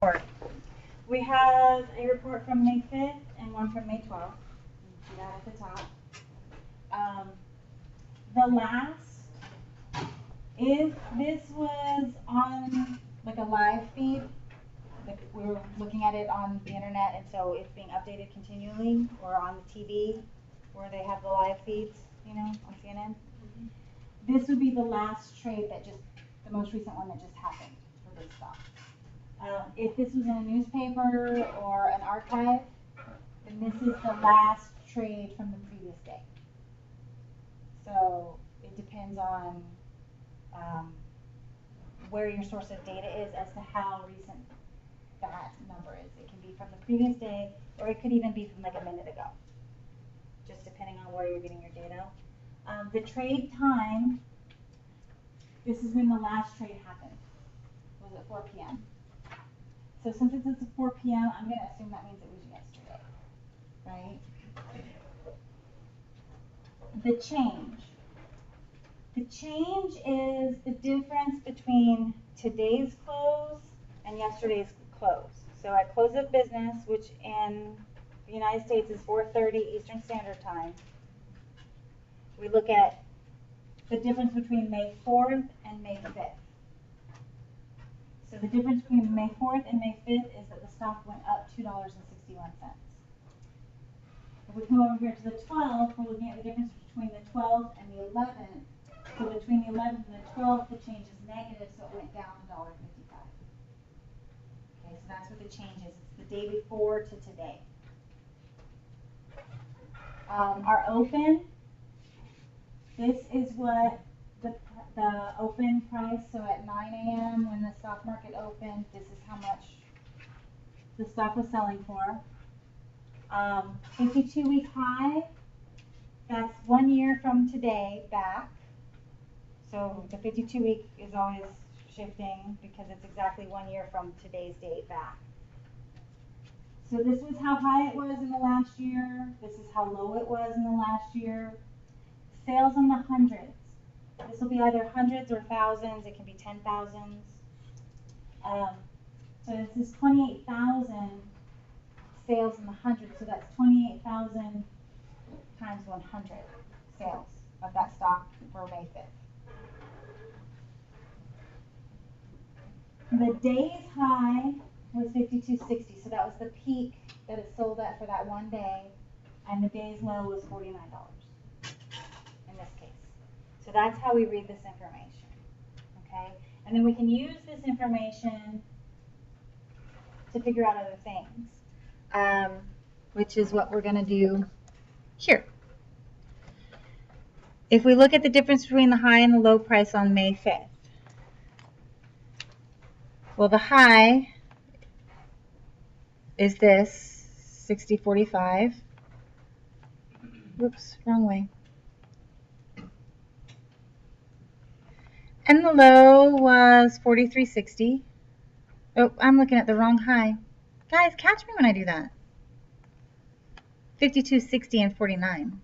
report. We have a report from May 5th and one from May 12th. You can see that at the top. The last, if this was on like a live feed, like we were looking at it on the internet and so it's being updated continually, or on the TV where they have the live feeds, you know, on CNN. This would be the last trade that just, the most recent one that just happened for this stock. If this was in a newspaper or an archive, then this is the last trade from the previous day. So it depends on where your source of data is as to how recent that number is. It can be from the previous day, or it could even be from like a minute ago, just depending on where you're getting your data. The trade time, this is when the last trade happened, was at 4 p.m. So since it's at 4 p.m., I'm going to assume that means it was yesterday, right? The change. The change is the difference between today's close and yesterday's close. So at close of business, which in the United States is 4:30 Eastern Standard Time, we look at the difference between May 4th and May 5th. So the difference between May 4th and May 5th is that the stock went up $2.61. If we come over here to the 12th, we're looking at the difference between the 12th and the 11th. So between the 11th and the 12th, the change is negative, so it went down $1.55. Okay, so that's what the change is. It's the day before to today. Our open, this is what the open price, so at 9 a.m. when the stock market opened, this is how much the stock was selling for. 52-week high, that's 1 year from today back. So the 52-week is always shifting because it's exactly 1 year from today's date back. So this was how high it was in the last year. This is how low it was in the last year. Sales in the hundreds. This will be either hundreds or thousands. It can be 10,000s. So this is 28,000 sales in the hundreds. So that's 28,000 times 100 sales of that stock for May 5th. The day's high was 52.60, so that was the peak that it sold at for that one day, and the day's low was $49 in this case. So that's how we read this information, okay? And then we can use this information to figure out other things, which is what we're going to do here. If we look at the difference between the high and the low price on May 5th, well, the high is this, 60.45. Whoops, wrong way. And the low was 43.60. Oh, I'm looking at the wrong high. Guys, catch me when I do that. 52.60 and 49.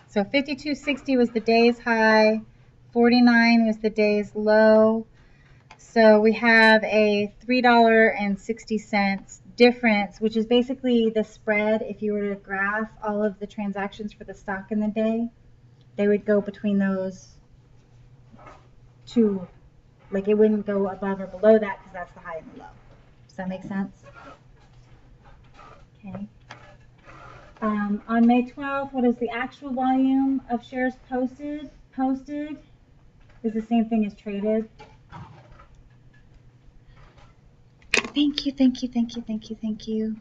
So 52.60 was the day's high, 49 was the day's low. So we have a $3.60 difference, which is basically the spread. If you were to graph all of the transactions for the stock in the day, they would go between those two. Like it wouldn't go above or below that because that's the high and the low. Does that make sense? Okay. On May 12th, what is the actual volume of shares posted? Posted is the same thing as traded. Thank you, thank you, thank you, thank you, thank you.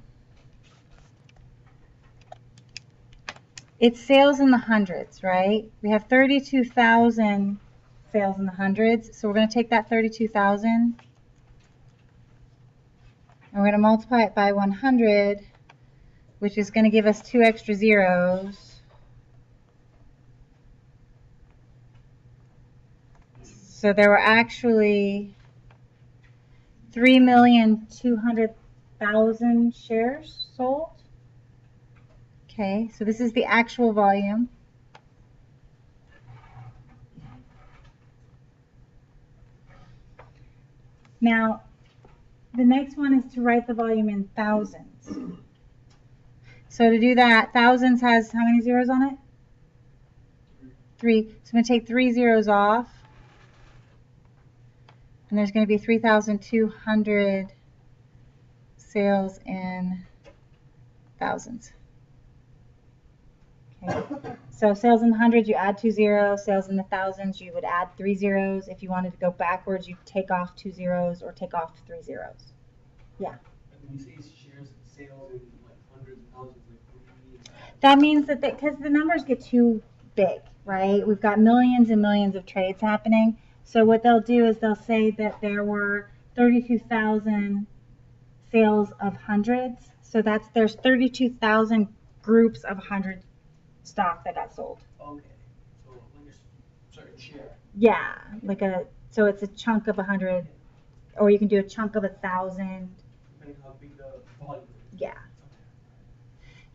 It's sales in the hundreds, right? We have 32,000 sales in the hundreds. So we're going to take that 32,000 and we're going to multiply it by 100, which is going to give us 2 extra zeros. So there were actually 3,200,000 shares sold. Okay, so this is the actual volume. Now, the next one is to write the volume in thousands. So to do that, thousands has how many zeros on it? 3. So I'm going to take 3 zeros off. And there's going to be 3,200 sales in thousands. Okay. So sales in the hundreds, you add 2 zeros. Sales in the thousands, you would add 3 zeros. If you wanted to go backwards, you take off 2 zeros or take off 3 zeros. Yeah. When you say shares sales in like hundreds and thousands, like what do you mean? That means that because the numbers get too big, right? We've got millions and millions of trades happening. So what they'll do is they'll say that there were 32,000 sales of hundreds. So there's 32,000 groups of 100 stock that got sold. Okay. So when you're certain share. Yeah, so it's a chunk of 100, or you can do a chunk of 1,000. Depending how big the volume is. Yeah.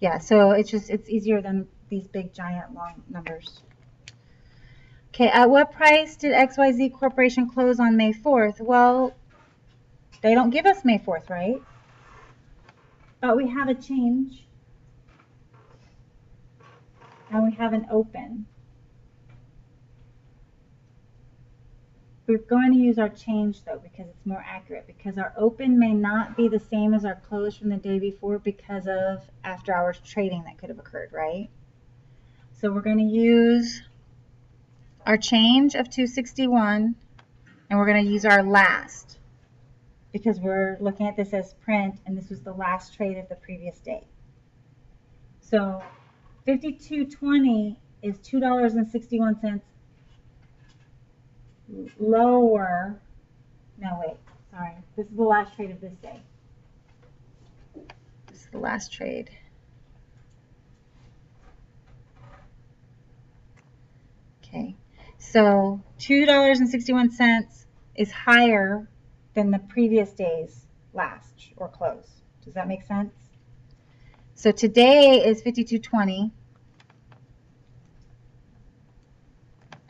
Yeah, so it's easier than these big giant long numbers. Okay, at what price did XYZ Corporation close on May 4th? Well, they don't give us May 4th, right? But we have a change. And we have an open. We're going to use our change though because it's more accurate, because our open may not be the same as our close from the day before because of after hours trading that could have occurred, right? So we're going to use our change of 261 and we're going to use our last because we're looking at this as print and this was the last trade of the previous day. So 52.20 is $2.61 lower. No, wait, sorry. This is the last trade of this day. This is the last trade. Okay, so $2.61 is higher than the previous day's last or close. Does that make sense? So today is 52.20.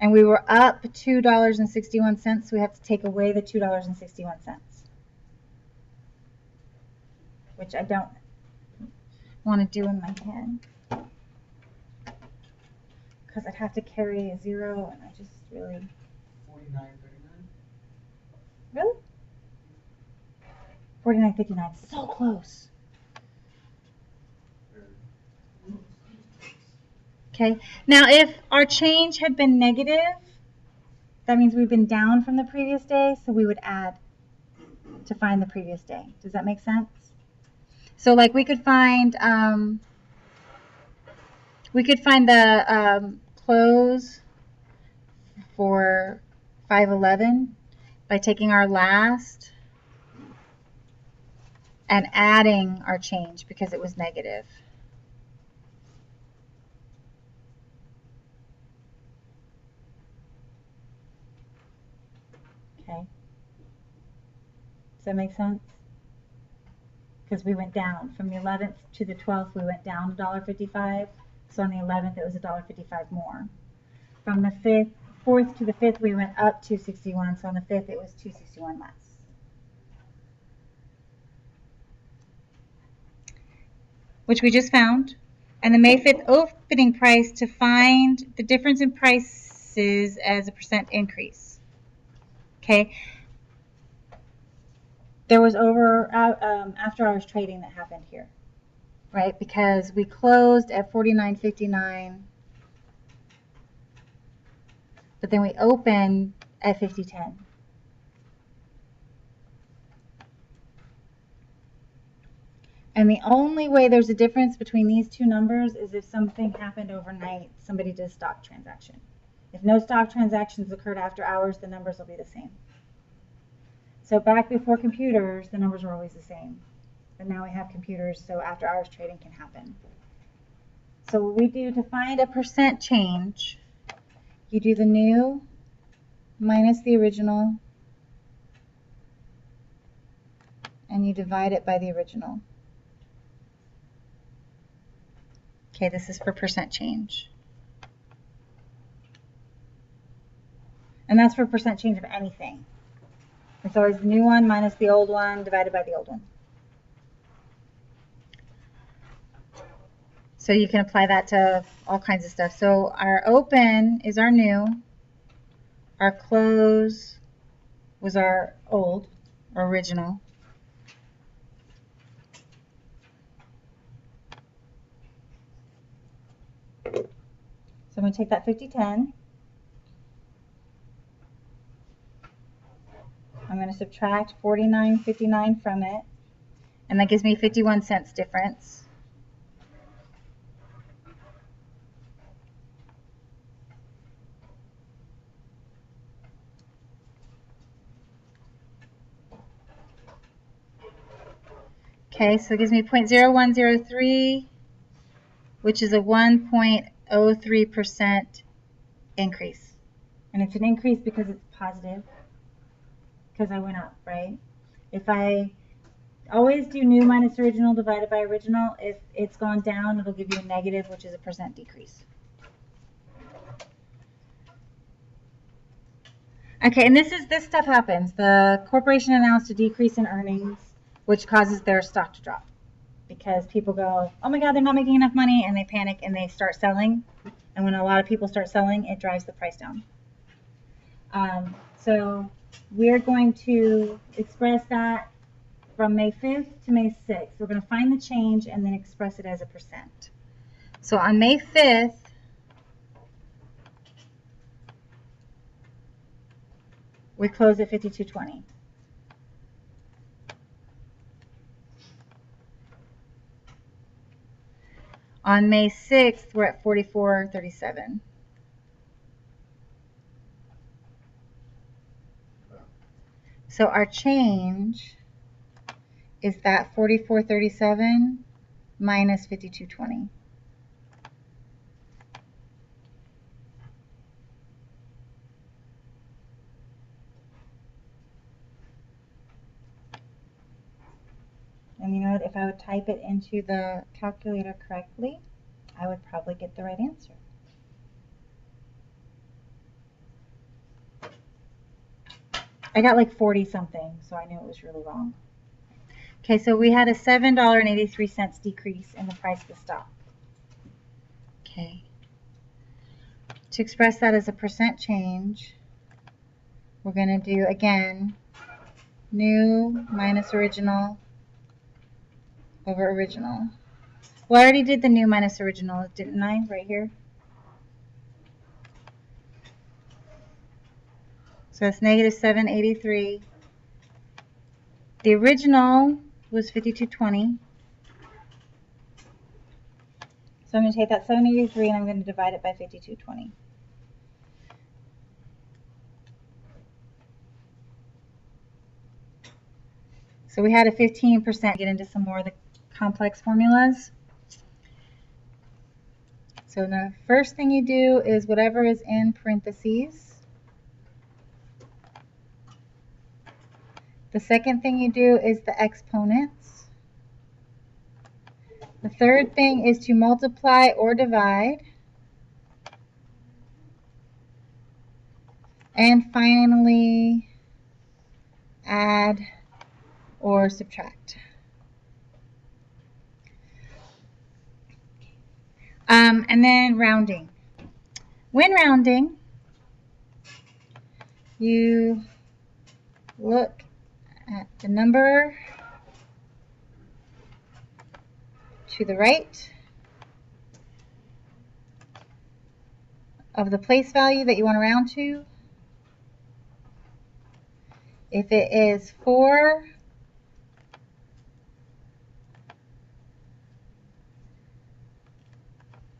And we were up $2.61, so we have to take away the $2.61, which I don't want to do in my head because I'd have to carry a zero, and I just really... 49.39. Really? 49.59. So close. Okay, now if our change had been negative, that means we've been down from the previous day, so we would add to find the previous day. Does that make sense? So like we could find the close for 5/11 by taking our last and adding our change because it was negative. Okay. Does that make sense? Because we went down from the 11th to the 12th, we went down $1.55. So on the 11th, it was $1.55 more. From the 4th to the 5th, we went up $2.61. So on the 5th, it was $2.61 less. Which we just found. And the May 5th opening price to find the difference in prices as a percent increase. Okay, there was after hours trading that happened here, right? Because we closed at 49.59, but then we opened at 50.10. And the only way there's a difference between these two numbers is if something happened overnight, somebody did a stock transaction. If no stock transactions occurred after hours, the numbers will be the same. So back before computers, the numbers were always the same. But now we have computers, so after hours trading can happen. So what we do to find a percent change, you do the new minus the original, and you divide it by the original. Okay, this is for percent change. And that's for percent change of anything. It's always the new one minus the old one divided by the old one. So you can apply that to all kinds of stuff. So our open is our new. Our close was our old, or original. So I'm going to take that 5010. I'm going to subtract 49.59 from it. And that gives me 51 cents difference. Okay, so it gives me 0.0103, which is a 1.03% increase. And it's an increase because it's positive, because I went up, right? If I always do new minus original divided by original, if it's gone down, it'll give you a negative, which is a percent decrease. Okay, and this stuff happens. The corporation announced a decrease in earnings, which causes their stock to drop. Because people go, oh my God, they're not making enough money, and they panic and they start selling. And when a lot of people start selling, it drives the price down. So we're going to express that from May 5th to May 6th. We're going to find the change and then express it as a percent. So on May 5th, we close at 52.20. On May 6th, we're at 44.37. So our change is that 44.37 minus 52.20. And you know what, if I would type it into the calculator correctly, I would probably get the right answer. I got like 40 something, so I knew it was really wrong. Okay, so we had a $7.83 decrease in the price of the stock. Okay. To express that as a percent change, we're going to do, again, new minus original over original. Well, I already did the new minus original, didn't I, right here? So it's negative 783. The original was 52.20. So I'm going to take that 783 and I'm going to divide it by 52.20. So we had a 15%. Get into some more of the complex formulas. So the first thing you do is whatever is in parentheses. The second thing you do is the exponents. The third thing is to multiply or divide. And finally, add or subtract. And then rounding. When rounding, you look at the number to the right of the place value that you want to round to. If it is 4,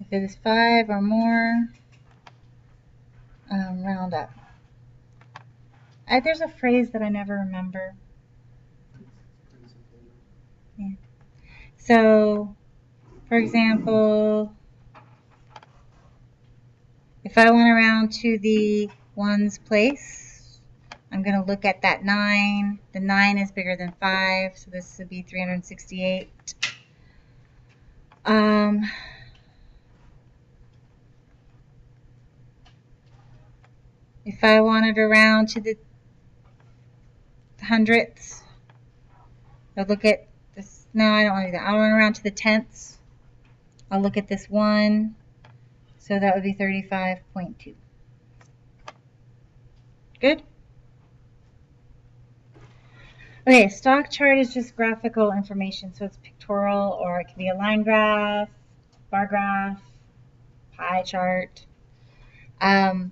if it is 5 or more, round up. There's a phrase that I never remember. Yeah. So, for example, if I want to round to the ones place, I'm going to look at that 9. The 9 is bigger than 5, so this would be 368. If I wanted to round to the hundredths. I'll look at this. No, I don't want to do that. I'll run around to the tenths. I'll look at this one. So that would be 35.2. Good? Okay, stock chart is just graphical information. So it's pictorial, or it can be a line graph, bar graph, pie chart. The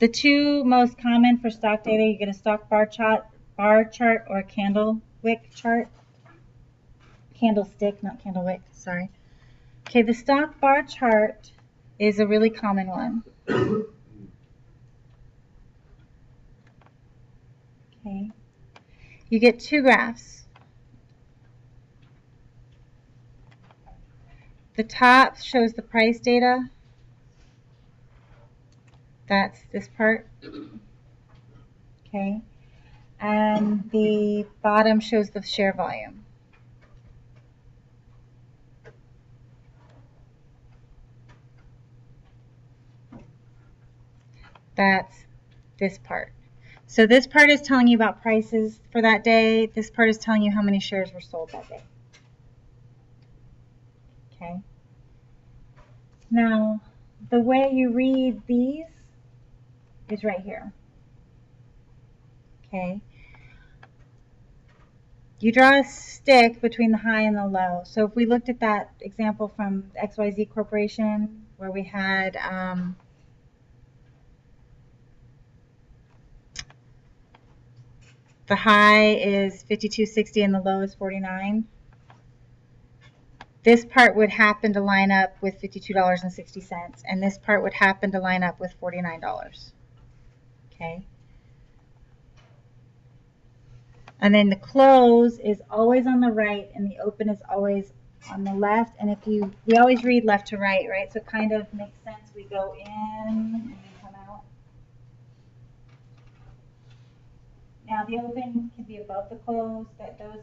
two most common for stock data, you get a stock bar chart or a candlewick chart. Candlestick, not candlewick, sorry. Okay, the stock bar chart is a really common one. Okay. You get two graphs. The top shows the price data. That's this part. Okay. And the bottom shows the share volume. That's this part. So this part is telling you about prices for that day. This part is telling you how many shares were sold that day. Okay. Now, the way you read these is right here. Okay. You draw a stick between the high and the low. So if we looked at that example from XYZ Corporation where we had the high is 52.60 and the low is 49. This part would happen to line up with $52.60, and this part would happen to line up with $49. Okay. And then the close is always on the right, and the open is always on the left. And we always read left to right, right? So it kind of makes sense. We go in and then come out. Now the open can be above the close. Those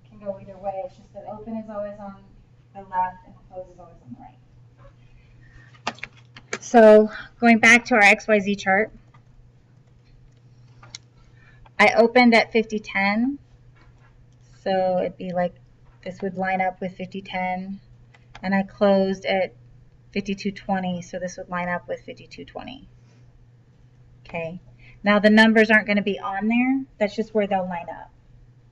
can go either way. It's just that open is always on the left and the close is always on the right. So going back to our XYZ chart, I opened at 50.10, so it'd be like this would line up with 50.10, and I closed at 52.20, so this would line up with 52.20. Okay, now the numbers aren't going to be on there, that's just where they'll line up.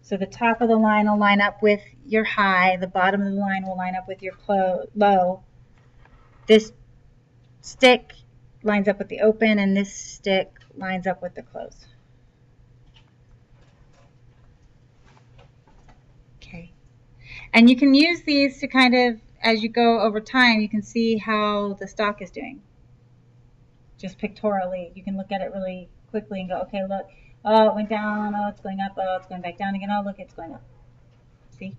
So the top of the line will line up with your high, the bottom of the line will line up with your low. This stick lines up with the open, and this stick lines up with the close. Okay. And you can use these to kind of, as you go over time, you can see how the stock is doing. Just pictorially, you can look at it really quickly and go, okay, look, oh, it went down, oh, it's going up, oh, it's going back down again, oh, look, it's going up. See?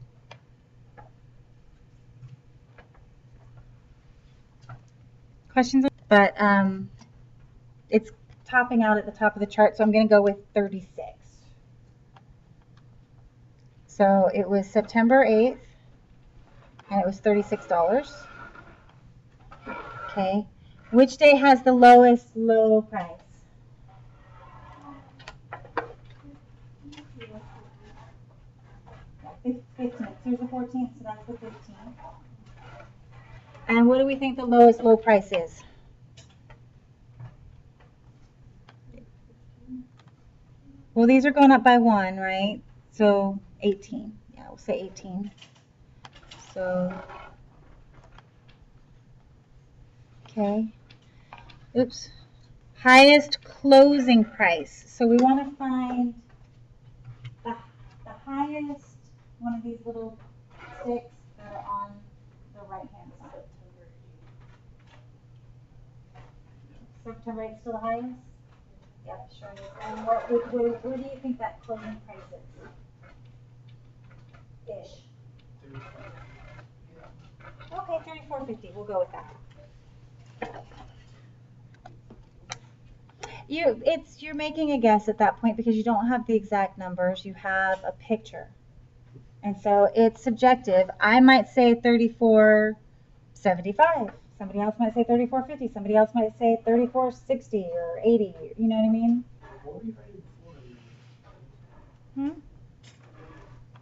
Questions? But it's topping out at the top of the chart, so I'm going to go with 36. So it was September 8th, and it was $36. Okay. Which day has the lowest low price? Yeah, 15th. Here's the 14th, so that's the 15th. And what do we think the lowest low price is? Well, these are going up by 1, right? So 18. Yeah, we'll say 18. So, okay. Oops. Highest closing price. So we want to find the highest one of these little sticks that are on the right-hand side. September 8th still the highest? Yep, sure is. And what do you think that closing price is? Ish. Okay, $34.50. We'll go with that. You're making a guess at that point because you don't have the exact numbers. You have a picture, and so it's subjective. I might say $34.75. Somebody else might say $34.50. Somebody else might say $34.60 or $80. You know what I mean? What were you writing before?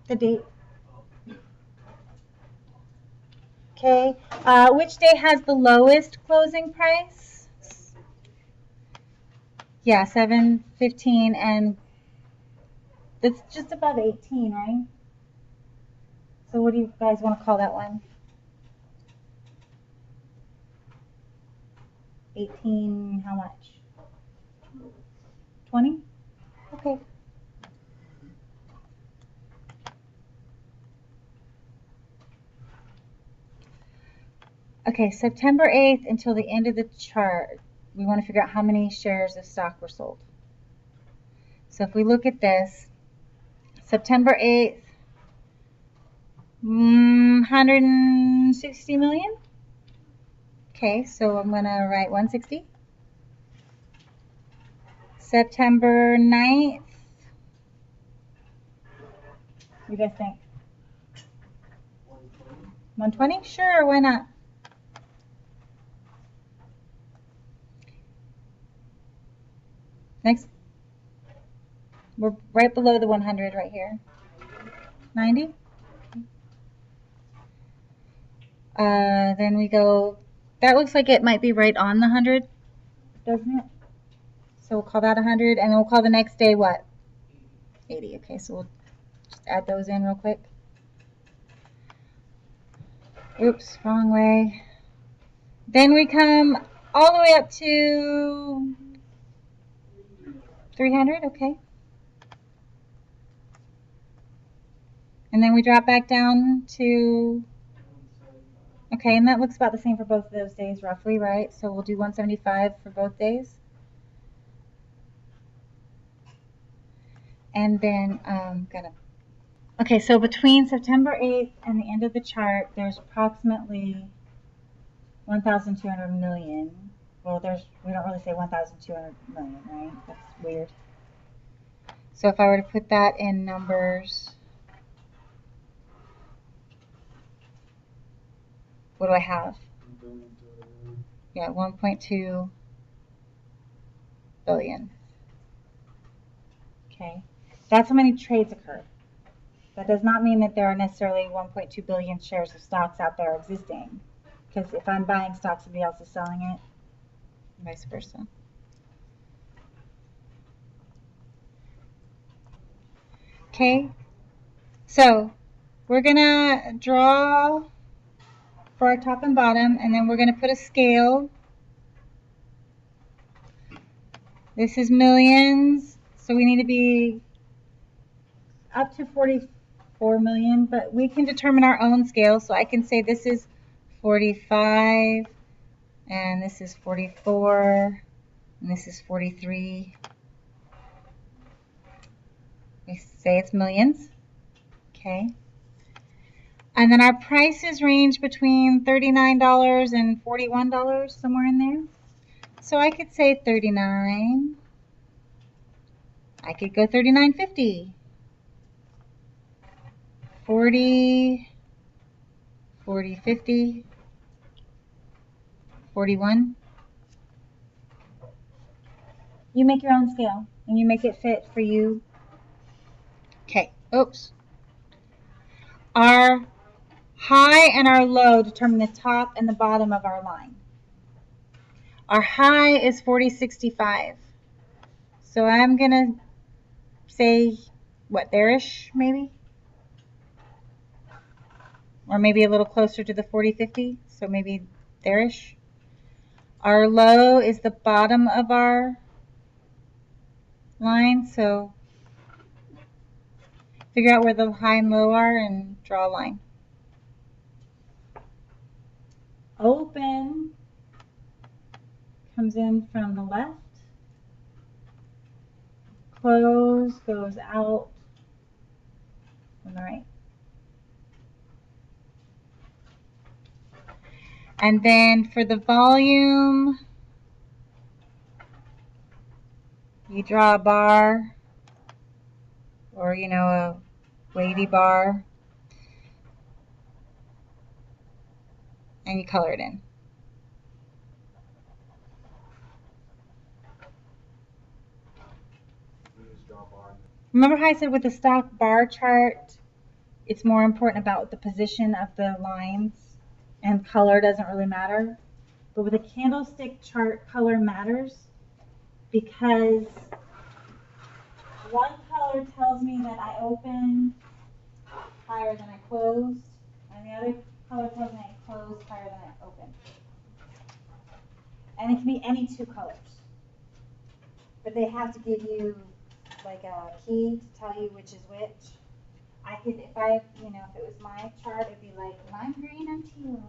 The date. Okay. Which day has the lowest closing price? Yeah, 7:15, and it's just above 18, right? So what do you guys want to call that one? 18, how much? 20? Okay. Okay, September 8th until the end of the chart, we want to figure out how many shares of stock were sold. So if we look at this, September 8th, 160 million. Okay, so I'm going to write 160. September 9th. What do you guys think? 120? Sure, why not? Next. We're right below the 100 right here. 90? Then we go, that looks like it might be right on the 100, doesn't it? So we'll call that 100, and then we'll call the next day what? 80. Okay, so we'll just add those in real quick. Oops, wrong way. Then we come all the way up to 300, okay. And then we drop back down to, okay, and that looks about the same for both of those days roughly, right? So we'll do 175 for both days. And then okay, so between September 8th and the end of the chart, there's approximately 1,200 million. Well, we don't really say 1,200 million, right? That's weird. So if I were to put that in numbers, what do I have? Yeah, 1.2 billion. Okay, that's how many trades occur. That does not mean that there are necessarily 1.2 billion shares of stocks out there existing. Because if I'm buying stock, somebody else is selling it, and vice versa. Okay, so we're gonna draw for our top and bottom, and then we're gonna put a scale. This is millions, so we need to be up to 44 million, but we can determine our own scale. So I can say this is 45, and this is 44, and this is 43. We say it's millions. Okay. And then our prices range between $39 and $41, somewhere in there. So I could say 39. I could go 39.50. 40, 40.50, 41. You make your own scale and you make it fit for you. Okay, oops. Our high and our low determine the top and the bottom of our line. Our high is 40.65. So I'm going to say, what, there-ish maybe? Or maybe a little closer to the 40.50, so maybe there-ish. Our low is the bottom of our line, so figure out where the high and low are and draw a line. Open comes in from the left. Close goes out from the right. And then for the volume, you draw a bar or, a wavy bar, and you color it in. Remember how I said with the stock bar chart, it's more important about the position of the lines and color doesn't really matter? But with a candlestick chart, color matters because one color tells me that I opened higher than I closed, and the other color tells me I closed higher than I opened. And it can be any two colors. But they have to give you like a key to tell you which is which. I could, if I, you know, if it was my chart, it'd be like lime green and teal.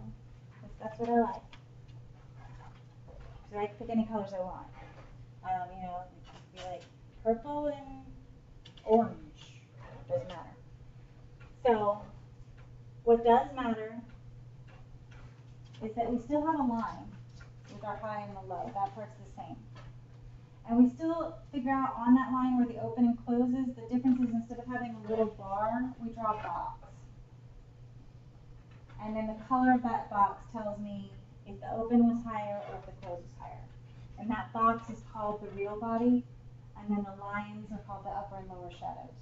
That's what I like. So I can pick any colors I want. You know, it could be like purple and orange. Doesn't matter. So what does matter is that we still have a line with our high and the low. That part's the same. And we still figure out on that line where the open and closes, the difference is instead of having a little bar, we draw a box. And then the color of that box tells me if the open was higher or if the close was higher. And that box is called the real body, and then the lines are called the upper and lower shadows.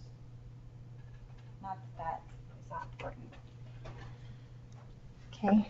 Not that is that important. Okay.